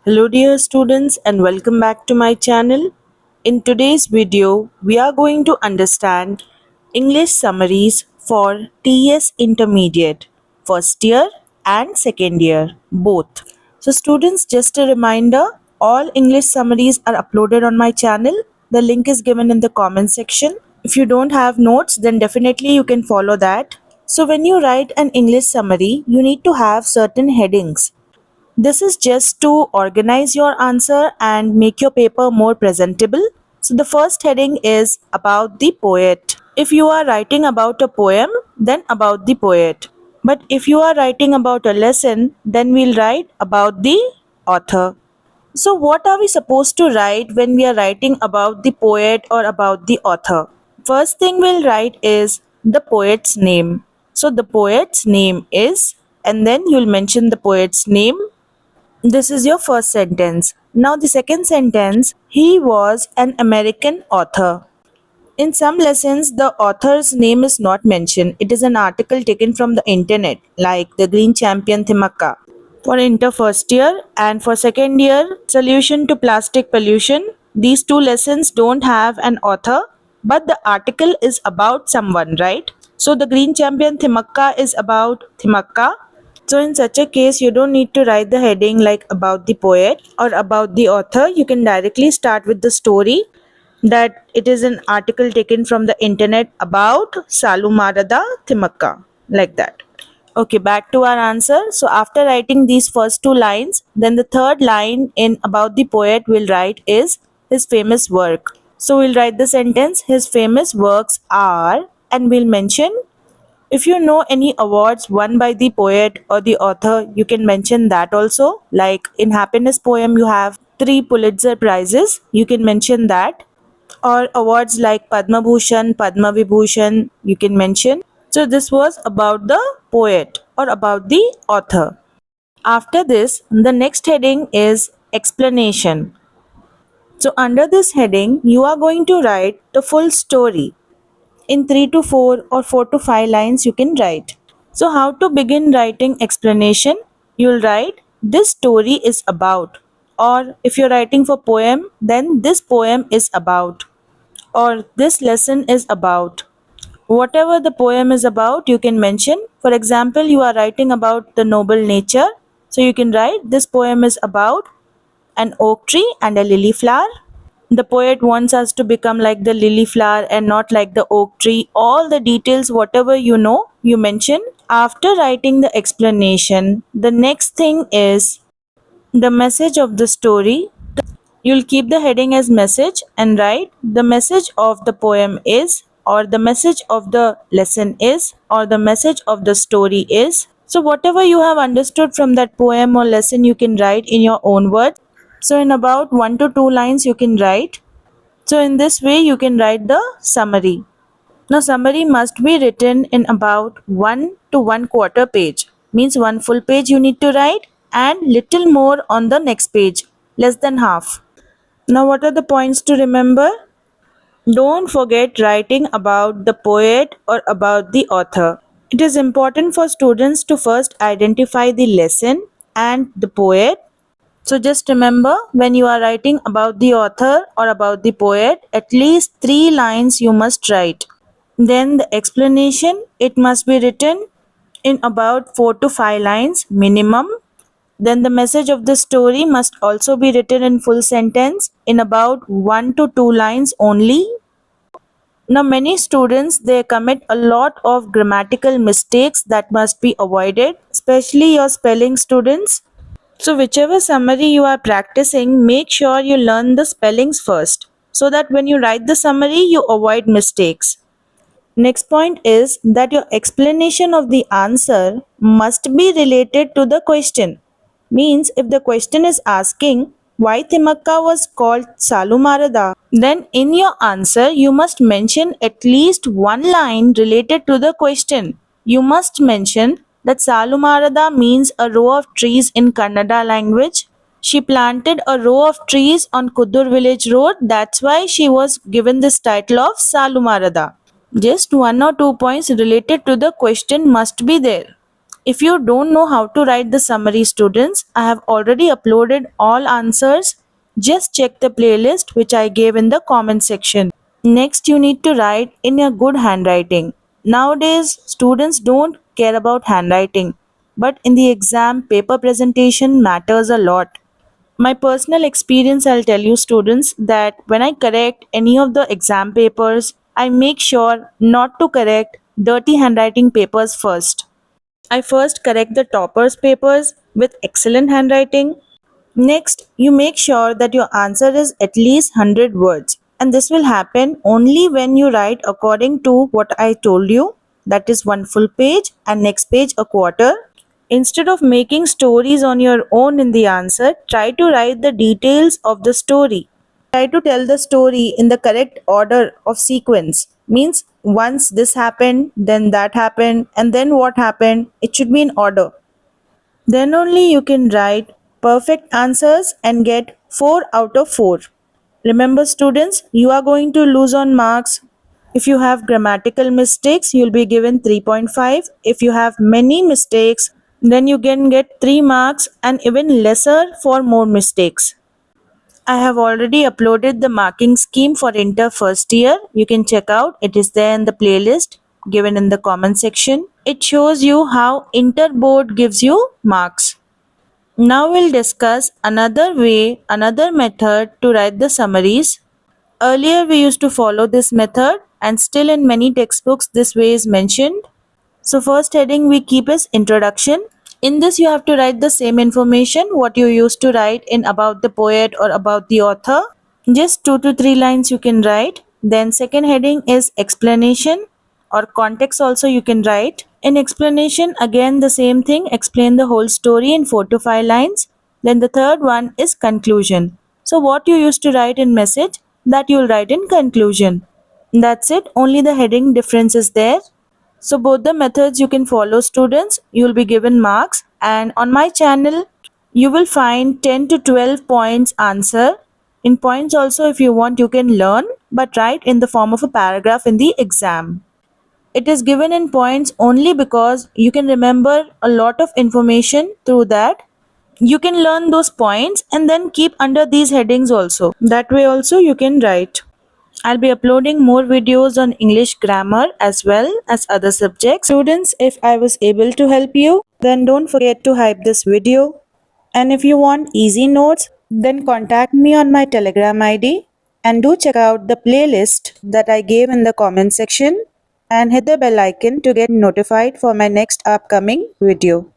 Hello dear students and welcome back to my channel. In today's video, we are going to understand English summaries for TS Intermediate, first year and second year, both. So students, just a reminder, all English summaries are uploaded on my channel. The link is given in the comment section. If you don't have notes, then definitely you can follow that. So when you write an English summary, you need to have certain headings. This is just to organize your answer and make your paper more presentable. So the first heading is about the poet. If you are writing about a poem, then about the poet. But if you are writing about a lesson, then we'll write about the author. So what are we supposed to write when we are writing about the poet or about the author? First thing we'll write is the poet's name. So the poet's name is, and then you'll mention the poet's name. This is your first sentence. Now, the second sentence, he was an American author. In some lessons, the author's name is not mentioned. It is an article taken from the internet, like the Green Champion Thimaka. For inter first year and for second year, Solution to Plastic Pollution, these two lessons don't have an author, but the article is about someone, right? So, the Green Champion Thimaka is about Thimaka. So in such a case, you don't need to write the heading like about the poet or about the author. You can directly start with the story that it is an article taken from the internet about Salumarada Thimaka, like that. Okay, back to our answer. So after writing these first two lines, then the third line in about the poet we'll write is his famous work. So we'll write the sentence, his famous works are, and we'll mention if you know any awards won by the poet or the author, you can mention that also. Like in happiness poem, you have three Pulitzer prizes. You can mention that. Or awards like Padma Bhushan, Padma Vibhushan, you can mention. So this was about the poet or about the author. After this, the next heading is explanation. So under this heading, you are going to write the full story. In 3 to 4 or 4 to 5 lines you can write. So how to begin writing explanation? You'll write this story is about, or if you're writing for poem, then this poem is about, or this lesson is about. Whatever the poem is about, you can mention. For example, you are writing about the noble nature, so you can write this poem is about an oak tree and a lily flower. The poet wants us to become like the lily flower and not like the oak tree. All the details, whatever you know, you mention. After writing the explanation, the next thing is the message of the story. You'll keep the heading as message and write the message of the poem is, or the message of the lesson is, or the message of the story is. So, whatever you have understood from that poem or lesson, you can write in your own words. So, in about 1 to 2 lines, you can write. So in this way you can write the summary. Now summary must be written in about 1 to 1/4 page. Means one full page you need to write and little more on the next page, less than half. Now what are the points to remember? Don't forget writing about the poet or about the author. It is important for students to first identify the lesson and the poet. So just remember, when you are writing about the author or about the poet, at least 3 lines you must write. Then the explanation, it must be written in about 4 to 5 lines minimum. Then the message of the story must also be written in full sentence in about 1 to 2 lines only. Now many students, they commit a lot of grammatical mistakes that must be avoided, especially your spelling students. So whichever summary you are practicing, make sure you learn the spellings first so that when you write the summary, you avoid mistakes. Next point is that your explanation of the answer must be related to the question. Means if the question is asking why Timakka was called Salumarada, then in your answer you must mention at least one line related to the question. You must mention that Salumarada means a row of trees in Kannada language. She planted a row of trees on Kudur village road. That's why she was given this title of Salumarada. Just 1 or 2 points related to the question must be there. If you don't know how to write the summary, students, I have already uploaded all answers. Just check the playlist which I gave in the comment section. Next, you need to write in a good handwriting. Nowadays, students don't care about handwriting, but in the exam, paper presentation matters a lot. My personal experience, I'll tell you, students, that when I correct any of the exam papers, I make sure not to correct dirty handwriting papers first. I first correct the toppers papers with excellent handwriting. Next, you make sure that your answer is at least 100 words. And this will happen only when you write according to what I told you, that is one full page and next page a quarter. Instead of making stories on your own in the answer, try to write the details of the story. Try to tell the story in the correct order of sequence. Means once this happened, then that happened, and then what happened. It should be in order. Then only you can write perfect answers and get 4 out of 4. Remember, students, you are going to lose on marks. If you have grammatical mistakes, you'll be given 3.5. If you have many mistakes, then you can get 3 marks and even lesser for more mistakes. I have already uploaded the marking scheme for inter first year. You can check out. It is there in the playlist given in the comment section. It shows you how inter board gives you marks. Now we'll discuss another way, another method to write the summaries. Earlier we used to follow this method and still in many textbooks this way is mentioned. So first heading we keep is introduction. In this you have to write the same information what you used to write in about the poet or about the author. Just 2 to 3 lines you can write. Then second heading is explanation or context also you can write. In explanation again the same thing, explain the whole story in 4 to 5 lines. Then the third one is conclusion. So what you used to write in message, that you'll write in conclusion. That's it, only the heading difference is there. So both the methods you can follow, students. You will be given marks, and on my channel you will find 10 to 12 points answer. In points also if you want you can learn, but write in the form of a paragraph in the exam. It is given in points only because you can remember a lot of information through that. You can learn those points and then keep under these headings also. That way also you can write. I'll be uploading more videos on English grammar as well as other subjects. Students, if I was able to help you, then don't forget to hype this video. And if you want easy notes, then contact me on my Telegram ID and do check out the playlist that I gave in the comment section and hit the bell icon to get notified for my next upcoming video.